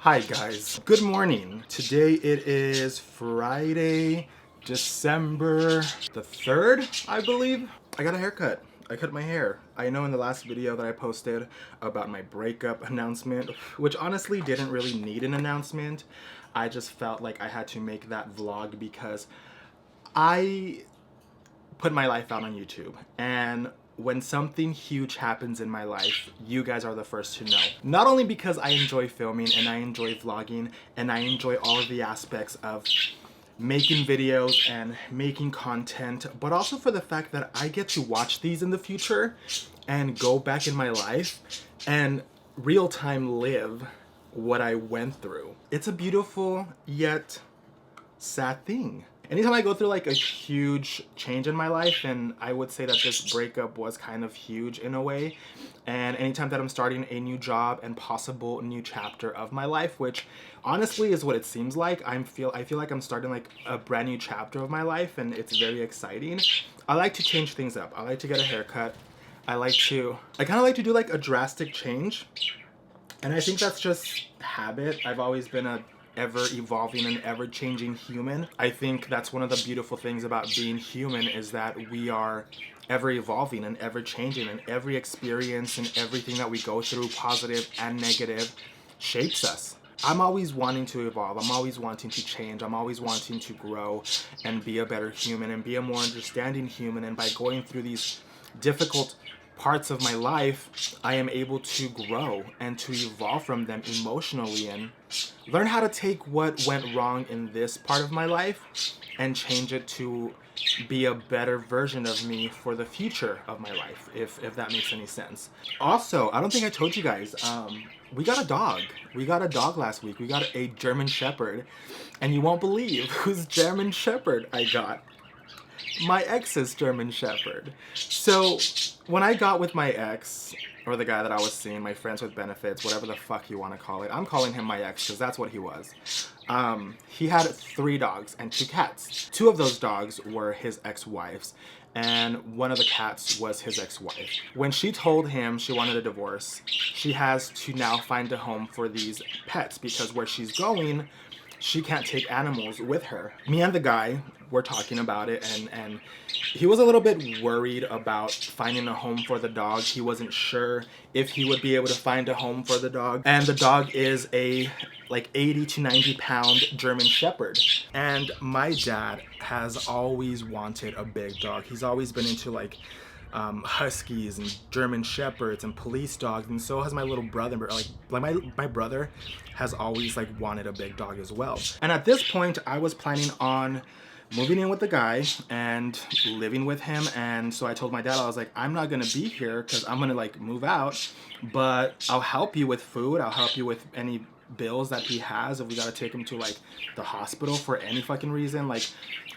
Hi guys, good morning. Today it is Friday, December the 3rd, I believe. I got a haircut. I cut my hair. I know in the last video that I posted about my breakup announcement, which honestly didn't really need an announcement. I just felt like I had to make that vlog because I put my life out on YouTube, and when something huge happens in my life, you guys are the first to know. Not only because I enjoy filming and I enjoy vlogging and I enjoy all of the aspects of making videos and making content, but also for the fact that I get to watch these in the future and go back in my life and real time live what I went through. It's a beautiful yet sad thing. Anytime I go through like a huge change in my life, and I would say that this breakup was kind of huge in a way, and anytime that I'm starting a new job and possible new chapter of my life, which honestly is what it seems like, I feel like I'm starting like a brand new chapter of my life, and it's very exciting. I like to change things up. I like to get a haircut. I kind of like to do like a drastic change, and I think that's just habit. I've always been a ever evolving and ever changing human. I think that's one of the beautiful things about being human, is that we are ever evolving and ever changing, and every experience and everything that we go through, positive and negative, shapes us. I'm always wanting to evolve. I'm always wanting to change. I'm always wanting to grow and be a better human and be a more understanding human. And by going through these difficult parts of my life, I am able to grow and to evolve from them emotionally and learn how to take what went wrong in this part of my life and change it to be a better version of me for the future of my life, if that makes any sense. Also, I don't think I told you guys, we got a dog. We got a dog last week. We got a German Shepherd, and you won't believe whose German Shepherd I got. My ex's German Shepherd. So when I got with my ex, or the guy that I was seeing, my friends with benefits, whatever the fuck you want to call it, I'm calling him my ex because that's what he was. He had 3 dogs and 2 cats. 2 of those dogs were his ex-wives, and one of the cats was his ex-wife. When she told him she wanted a divorce, she has to now find a home for these pets because where she's going, she can't take animals with her. Me and the guy were talking about it, and he was a little bit worried about finding a home for the dog. He wasn't sure if he would be able to find a home for the dog. And the dog is a like 80 to 90 pound German Shepherd. And my dad has always wanted a big dog. He's always been into like huskies and German shepherds and police dogs, and so has my little brother. My brother has always like wanted a big dog as well. And at this point, I was planning on moving in with the guy and living with him. And so I told my dad, I was like, I'm not gonna be here because I'm gonna like move out, but I'll help you with food. I'll help you with any bills that he has. If we gotta take him to like the hospital for any fucking reason, like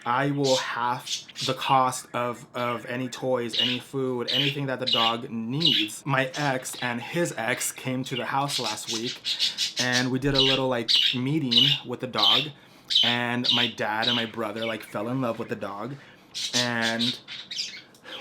I will half the cost of any toys, any food, anything that the dog needs. My ex and his ex came to the house last week, and we did a little like meeting with the dog, and my dad and my brother like fell in love with the dog, and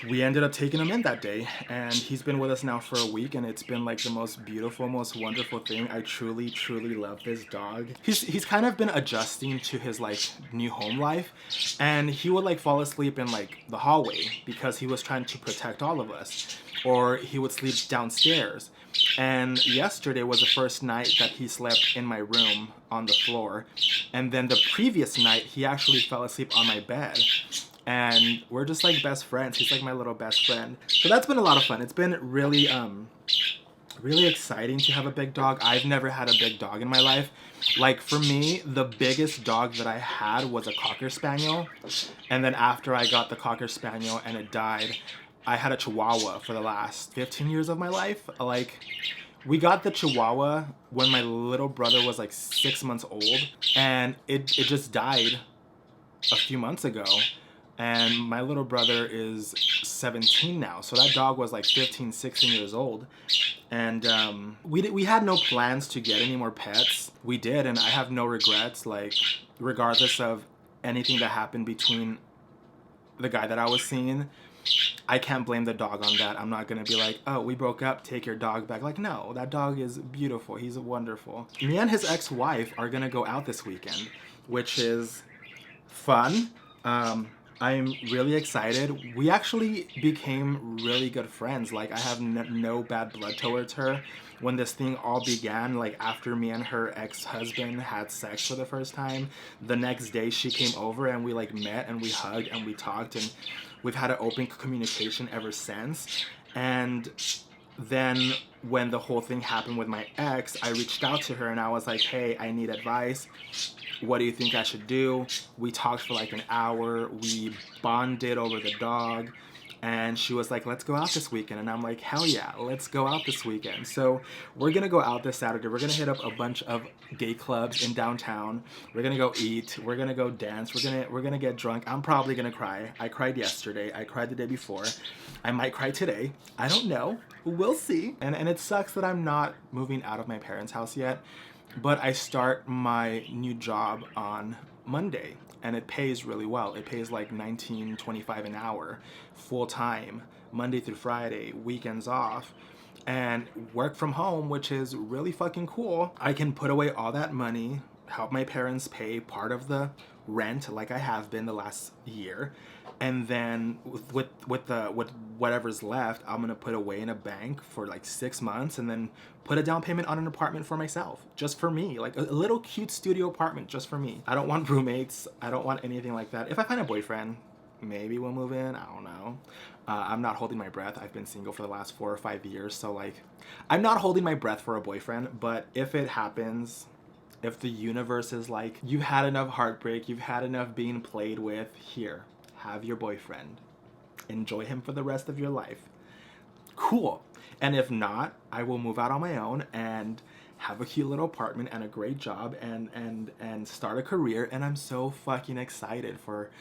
we ended up taking him in that day, and he's been with us now for a week, and it's been like the most beautiful, most wonderful thing. I truly, truly love this dog. He's kind of been adjusting to his like new home life, and he would like fall asleep in like the hallway because he was trying to protect all of us, or he would sleep downstairs. And yesterday was the first night that he slept in my room on the floor, and then the previous night he actually fell asleep on my bed. And we're just like best friends. He's like my little best friend. So that's been a lot of fun. It's been really really exciting to have a big dog. I've never had a big dog in my life. Like for me, the biggest dog that I had was a Cocker Spaniel. And then after I got the Cocker Spaniel and it died, I had a Chihuahua for the last 15 years of my life. Like, we got the Chihuahua when my little brother was like 6 months old, and it just died a few months ago. And my little brother is 17 now, so that dog was like 15, 16 years old. And we had no plans to get any more pets. We did, and I have no regrets, like, regardless of anything that happened between the guy that I was seeing I can't blame the dog on that. I'm not gonna be like, oh, we broke up, take your dog back. Like, no, that dog is beautiful. He's wonderful. Me and his ex-wife are gonna go out this weekend, which is fun. I'm really excited. We actually became really good friends. Like, I have no bad blood towards her. When this thing all began, like after me and her ex-husband had sex for the first time, the next day she came over and we like met and we hugged and we talked, and we've had an open communication ever since. And then when the whole thing happened with my ex, I reached out to her and I was like, hey, I need advice. What do you think I should do? We talked for like an hour. We bonded over the dog. And she was like, let's go out this weekend. And I'm like, hell yeah, let's go out this weekend. So we're going to go out this Saturday. We're going to hit up a bunch of gay clubs in downtown. We're going to go eat. We're going to go dance. We're going to get drunk. I'm probably going to cry. I cried yesterday. I cried the day before. I might cry today. I don't know. We'll see. And it sucks that I'm not moving out of my parents' house yet. But I start my new job on Monday, and it pays really well. It pays like $19.25 an hour, full time, Monday through Friday, weekends off, and work from home, which is really fucking cool. I can put away all that money, help my parents pay part of the rent like I have been the last year, and then with whatever's left, I'm gonna put away in a bank for like 6 months, and then put a down payment on an apartment for myself, just for me, like a little cute studio apartment just for me. I don't want roommates. I don't want anything like that. If I find a boyfriend, maybe we'll move in. I don't know. I'm not holding my breath. I've been single for the last 4 or 5 years, so like, I'm not holding my breath for a boyfriend. But if it happens, if the universe is like, you've had enough heartbreak, you've had enough being played with, here, have your boyfriend. Enjoy him for the rest of your life. Cool. And if not, I will move out on my own and have a cute little apartment and a great job and start a career. And I'm so fucking excited for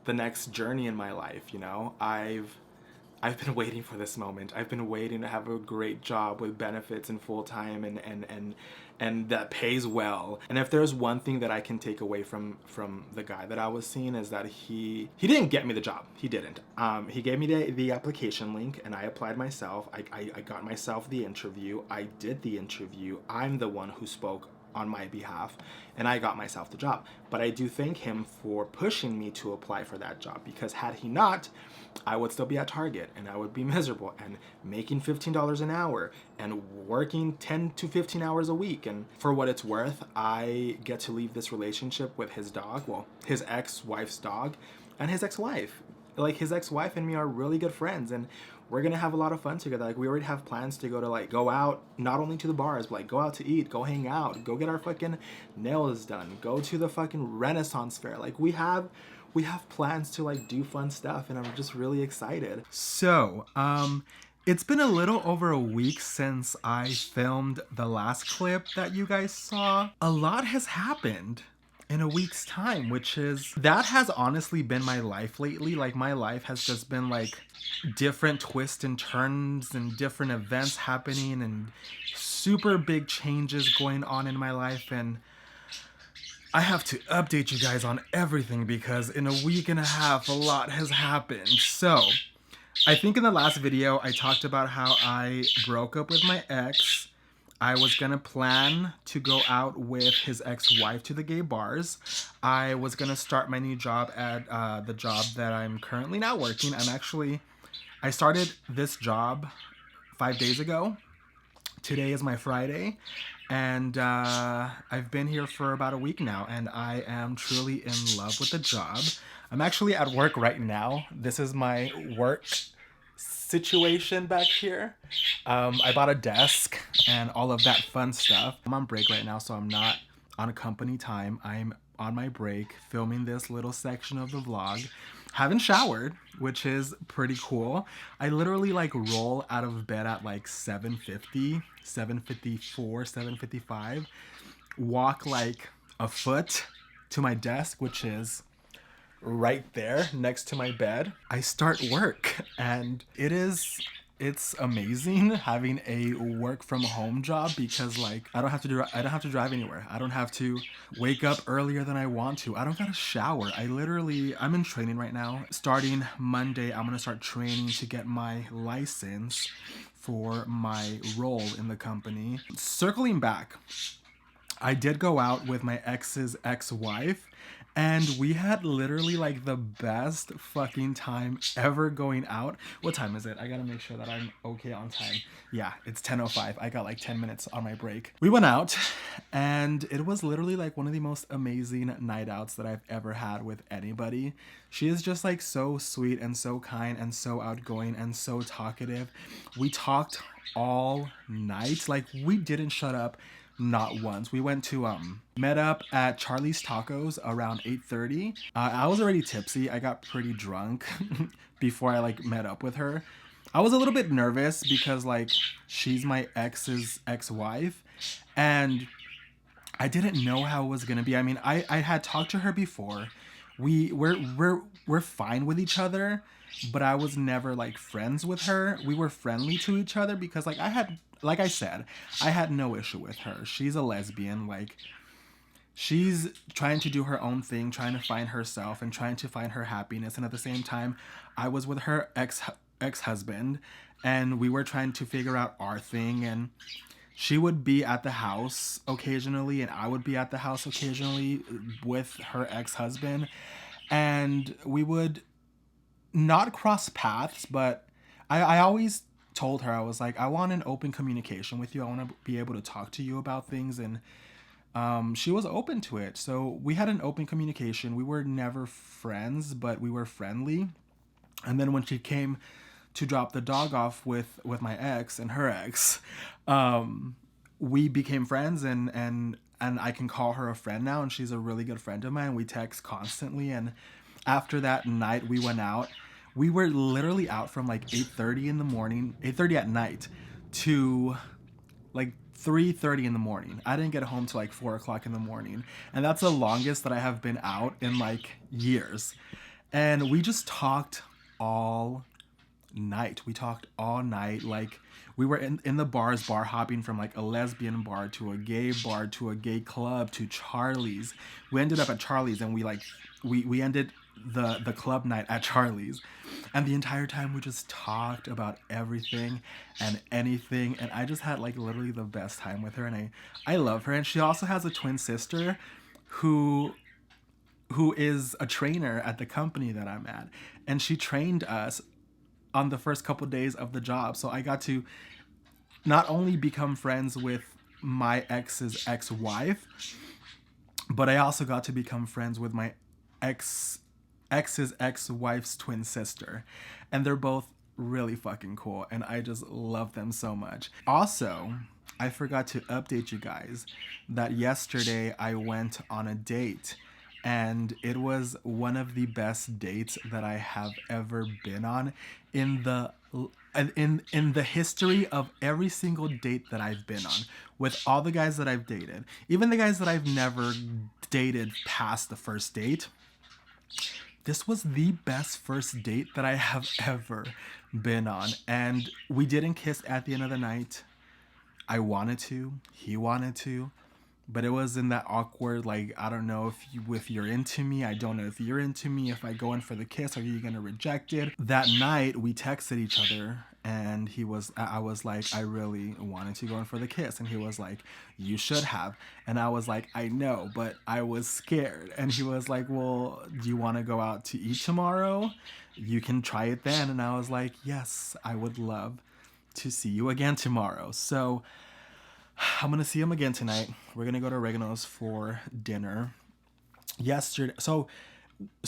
the next journey in my life, you know? I've been waiting for this moment. I've been waiting to have a great job with benefits and full time and that pays well. And if there's one thing that I can take away from the guy that I was seeing, is that he didn't get me the job. He didn't. He gave me the application link and I applied myself. I got myself the interview. I did the interview. I'm the one who spoke on my behalf, and I got myself the job. But I do thank him for pushing me to apply for that job, because had he not, I would still be at Target and I would be miserable and making $15 an hour and working 10 to 15 hours a week. And for what it's worth, I get to leave this relationship with his dog, well, his ex-wife's dog, and his ex-wife. Like, his ex-wife and me are really good friends, and we're gonna have a lot of fun together. Like, we already have plans to go out, not only to the bars, but like go out to eat, go hang out, go get our fucking nails done, go to the fucking Renaissance fair. Like, we have plans to like do fun stuff, and I'm just really excited. So, it's been a little over a week since I filmed the last clip that you guys saw. A lot has happened in a week's time, that has honestly been my life lately. Like, my life has just been like different twists and turns and different events happening and super big changes going on in my life, and I have to update you guys on everything because in a week and a half a lot has happened. So I think in the last video I talked about how I broke up with my ex. I was gonna plan to go out with his ex-wife to the gay bars. I was gonna start my new job at the job that I'm currently now working. I started this job 5 days ago. Today is my Friday, and I've been here for about a week now, and I am truly in love with the job. I'm actually at work right now. This is my work situation back here. I bought a desk and all of that fun stuff. I'm on break right now, so I'm not on company time. I'm on my break filming this little section of the vlog. Haven't showered, which is pretty cool. I literally like roll out of bed at like 7:50, 7:54, 7:55, walk like a foot to my desk, which is right there next to my bed. I start work, and it's it's amazing having a work from home job because like I don't have to drive anywhere. I don't have to wake up earlier than I want to. I don't gotta shower. I'm in training right now. Starting Monday, I'm gonna start training to get my license for my role in the company. Circling back, I did go out with my ex's ex-wife, and we had literally like the best fucking time ever going out. What time is it? I gotta make sure that I'm okay on time. Yeah, it's 10:05. I got like 10 minutes on my break. We went out, and it was literally like one of the most amazing night outs that I've ever had with anybody. She is just like so sweet and so kind and so outgoing and so talkative. We talked all night. Like, we didn't shut up not once. We went to met up at Charlie's Tacos around 8:30. I was already tipsy. I got pretty drunk before I like met up with her. I was a little bit nervous because like she's my ex's ex-wife, and I didn't know how it was gonna be. I mean, I had talked to her before. We're fine with each other, but I was never like friends with her. We were friendly to each other because like I said, I had no issue with her. She's a lesbian. Like, she's trying to do her own thing, trying to find herself and trying to find her happiness. And at the same time, I was with her ex-husband, and we were trying to figure out our thing. And she would be at the house occasionally, and I would be at the house occasionally with her ex-husband. And we would not cross paths, but I always told her, I was like, I want an open communication with you. I want to be able to talk to you about things. And she was open to it. So we had an open communication. We were never friends, but we were friendly. And then when she came to drop the dog off with my ex and her ex, we became friends, and I can call her a friend now, and she's a really good friend of mine. We text constantly, and after that night we went out. We were literally out from like 8:30 in the morning, 8:30 at night, to like 3:30 in the morning. I didn't get home till like 4 o'clock in the morning, and that's the longest that I have been out in like years. And we just talked all night. We talked all night. Like, we were in the bars, bar hopping from like a lesbian bar to a gay bar to a gay club to Charlie's. We ended up at Charlie's, and we ended the club night at Charlie's, and the entire time we just talked about everything and anything, and I just had like literally the best time with her, and I love her. And she also has a twin sister who is a trainer at the company that I'm at, and she trained us on the first couple days of the job. So I got to not only become friends with my ex's ex-wife, but I also got to become friends with my ex's ex-wife's twin sister. And they're both really fucking cool, and I just love them so much. Also, I forgot to update you guys that yesterday I went on a date, and it was one of the best dates that I have ever been on in the history of every single date that I've been on, with all the guys that I've dated, even the guys that I've never dated past the first date. This was the best first date that I have ever been on. And we didn't kiss at the end of the night. I wanted to, he wanted to, but it was in that awkward, like, I don't know if you're into me. I don't know if you're into me. If I go in for the kiss, are you gonna reject it? That night we texted each other, and I was like, I really wanted to go in for the kiss, and he was like, you should have. And I was like, I know, but I was scared. And he was like, well, do you want to go out to eat tomorrow? You can try it then. And I was like, yes, I would love to see you again tomorrow. So I'm gonna see him again tonight. We're gonna go to Oregano's for dinner. Yesterday, so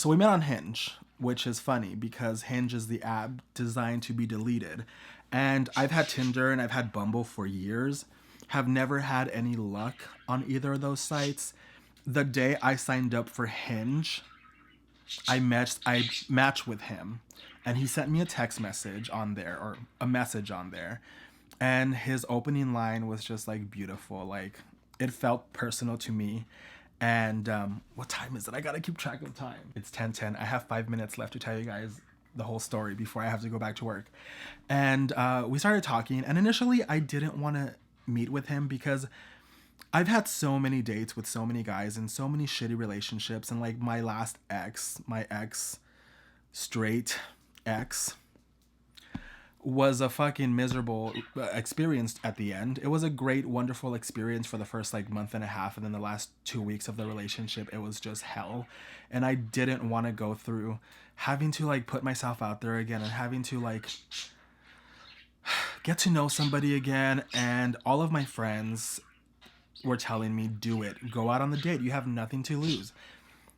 we met on Hinge, which is funny because Hinge is the app designed to be deleted. And I've had Tinder and I've had Bumble for years. Have never had any luck on either of those sites. The day I signed up for Hinge, I matched with him, and he sent me a text message on there, or a message on there. And his opening line was just like beautiful. Like, it felt personal to me. And what time is it? I gotta keep track of time. It's 10:10. I have 5 minutes left to tell you guys the whole story before I have to go back to work. And we started talking, and initially I didn't want to meet with him because I've had so many dates with so many guys and so many shitty relationships. And like my last ex, my ex, straight ex, was a fucking miserable experience at the end. It was a great, wonderful experience for the first like month and a half. And then the last 2 weeks of the relationship, it was just hell. And I didn't want to go through having to like put myself out there again and having to like get to know somebody again. And all of my friends were telling me, do it. Go out on the date. You have nothing to lose.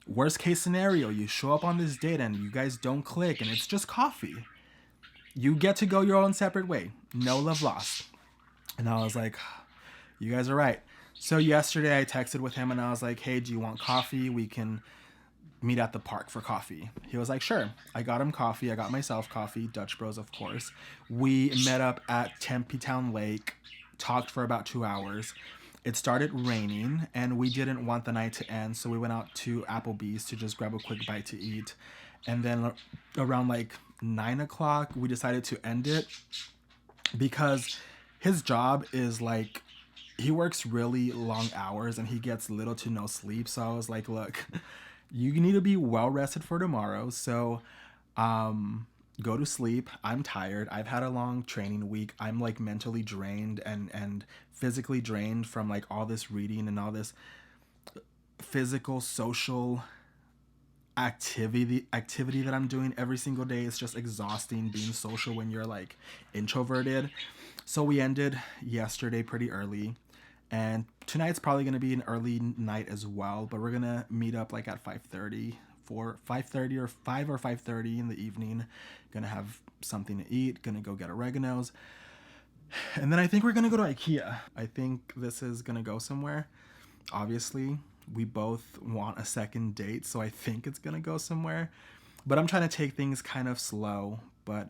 Worst case scenario, you show up on this date and you guys don't click and it's just coffee. You get to go your own separate way. No love lost. And I was like, you guys are right. So yesterday I texted with him and I was like, hey, do you want coffee? We can meet at the park for coffee. He was like, sure. I got him coffee. I got myself coffee. Dutch Bros, of course. We met up at Tempe Town Lake, talked for about 2 hours. It started raining and we didn't want the night to end. So we went out to Applebee's to just grab a quick bite to eat. And then around like 9 o'clock, we decided to end it because his job is like, he works really long hours and he gets little to no sleep. So I was like, look, you need to be well rested for tomorrow. So go to sleep. I'm tired. I've had a long training week. I'm like mentally drained and physically drained from like all this reading and all this physical, social activity that I'm doing every single day. It's just exhausting being social when you're like introverted. So we ended yesterday pretty early, and tonight's probably going to be an early night as well, but we're going to meet up like at 5:30 or 5:30 in the evening. Gonna have something to eat, gonna go get oregano's, and then I think we're gonna go to IKEA. I think this is gonna go somewhere. Obviously we both want a second date, so I think it's gonna go somewhere, but I'm trying to take things kind of slow. But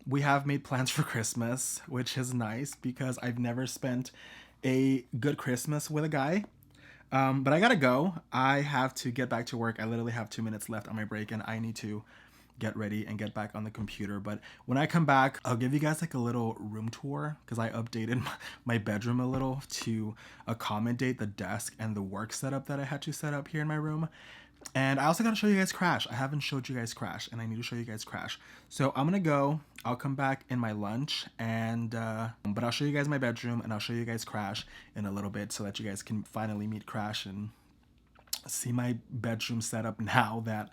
we have made plans for Christmas, which is nice because I've never spent a good Christmas with a guy. But I gotta go. I have to get back to work. I literally have 2 minutes left on my break and I need to get ready and get back on the computer. But when I come back, I'll give you guys like a little room tour because I updated my bedroom a little to accommodate the desk and the work setup that I had to set up here in my room. And I also got to show you guys Crash. I haven't showed you guys Crash and I need to show you guys Crash. So I'm going to go. I'll come back in my lunch and but I'll show you guys my bedroom and I'll show you guys Crash in a little bit so that you guys can finally meet Crash and see my bedroom setup now that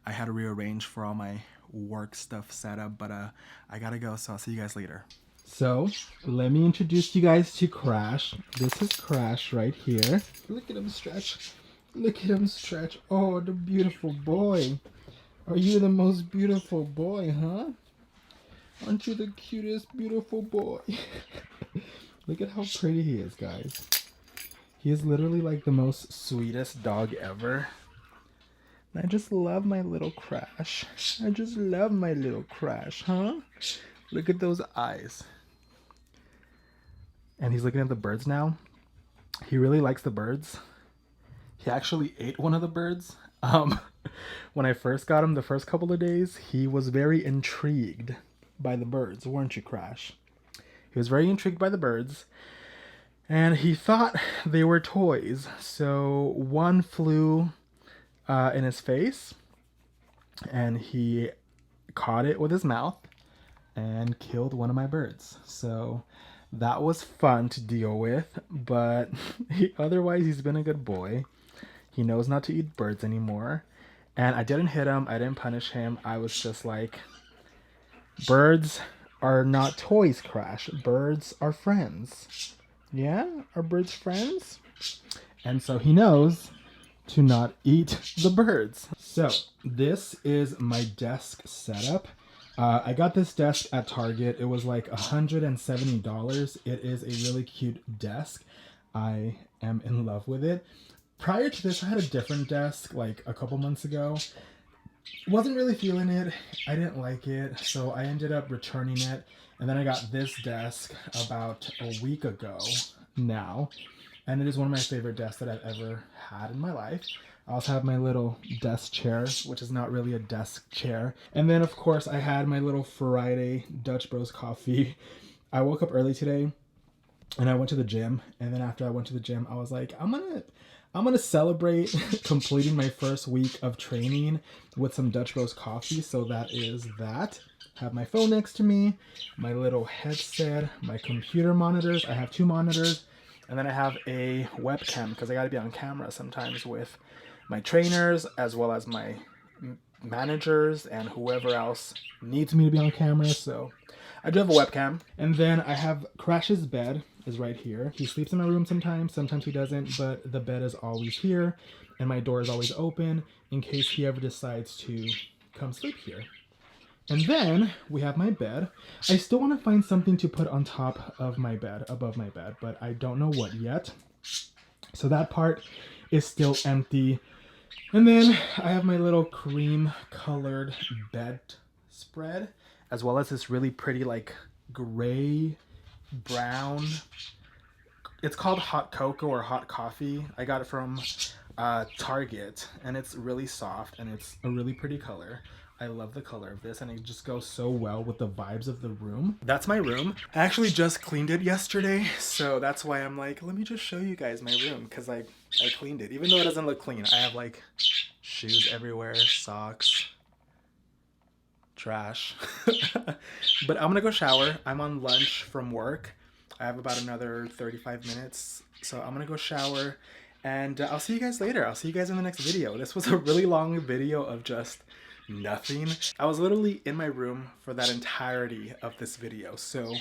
I had to rearrange for all my work stuff set up. But I gotta go, so I'll see you guys later. So let me introduce you guys to Crash. This is Crash right here. Look at him stretch. Look at him stretch. Oh, the beautiful boy. Are you the most beautiful boy, huh? Aren't you the cutest, beautiful boy? Look at how pretty he is, guys. He is literally like the most sweetest dog ever. I just love my little Crash. I just love my little Crash, huh? Look at those eyes. And he's looking at the birds now. He really likes the birds. He actually ate one of the birds. When I first got him the first couple of days, he was very intrigued by the birds, weren't you, Crash? He was very intrigued by the birds. And he thought they were toys. So one flew in his face and he caught it with his mouth and killed one of my birds. So that was fun to deal with, but otherwise he's been a good boy. He knows not to eat birds anymore. And I didn't hit him. I didn't punish him. I was just like, birds are not toys, Crash. Birds are friends. Yeah? Are birds friends? And so he knows to not eat the birds. So this is my desk setup. I got this desk at Target. It was like $170. It is a really cute desk. I am in love with it. Prior to this, I had a different desk like a couple months ago. Wasn't really feeling it. I didn't like it, so I ended up returning it. And then I got this desk about a week ago now. and it is one of my favorite desks that I've ever had in my life. I also have my little desk chair, which is not really a desk chair. And then of course I had my little Friday Dutch Bros coffee. I woke up early today and I went to the gym, and then after I went to the gym, I was like, I'm gonna celebrate completing my first week of training with some Dutch Bros coffee. So that is that. Have my phone next to me, my little headset, my computer monitors. I have 2 monitors, and then I have a webcam because I gotta be on camera sometimes with my trainers as well as my managers and whoever else needs me to be on camera. So I do have a webcam. And then I have Crash's bed is right here. He sleeps in my room sometimes he doesn't, but the bed is always here and my door is always open in case he ever decides to come sleep here. And then we have my bed. I still want to find something to put on top of my bed, above my bed, but I don't know what yet. So that part is still empty. And then I have my little cream colored bed spread, as well as this really pretty like gray brown, it's called hot cocoa or hot coffee. I got it from Target, and it's really soft and it's a really pretty color. I love the color of this, and it just goes so well with the vibes of the room. That's my room. I actually just cleaned it yesterday, so that's why I'm like, let me just show you guys my room, because I cleaned it. Even though it doesn't look clean, I have like shoes everywhere, socks, trash. But I'm gonna go shower. I'm on lunch from work. I have about another 35 minutes, so I'm gonna go shower, and I'll see you guys later. I'll see you guys in the next video. This was a really long video of just nothing. I was literally in my room for that entirety of this video, so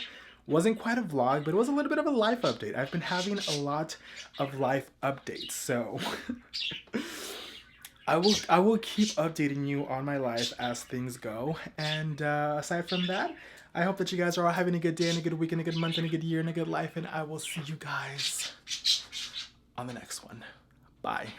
wasn't quite a vlog, but it was a little bit of a life update. I've been having a lot of life updates, so I will keep updating you on my life as things go. And aside from that, I hope that you guys are all having a good day and a good week and a good month and a good year and a good life, and I will see you guys on the next one. Bye.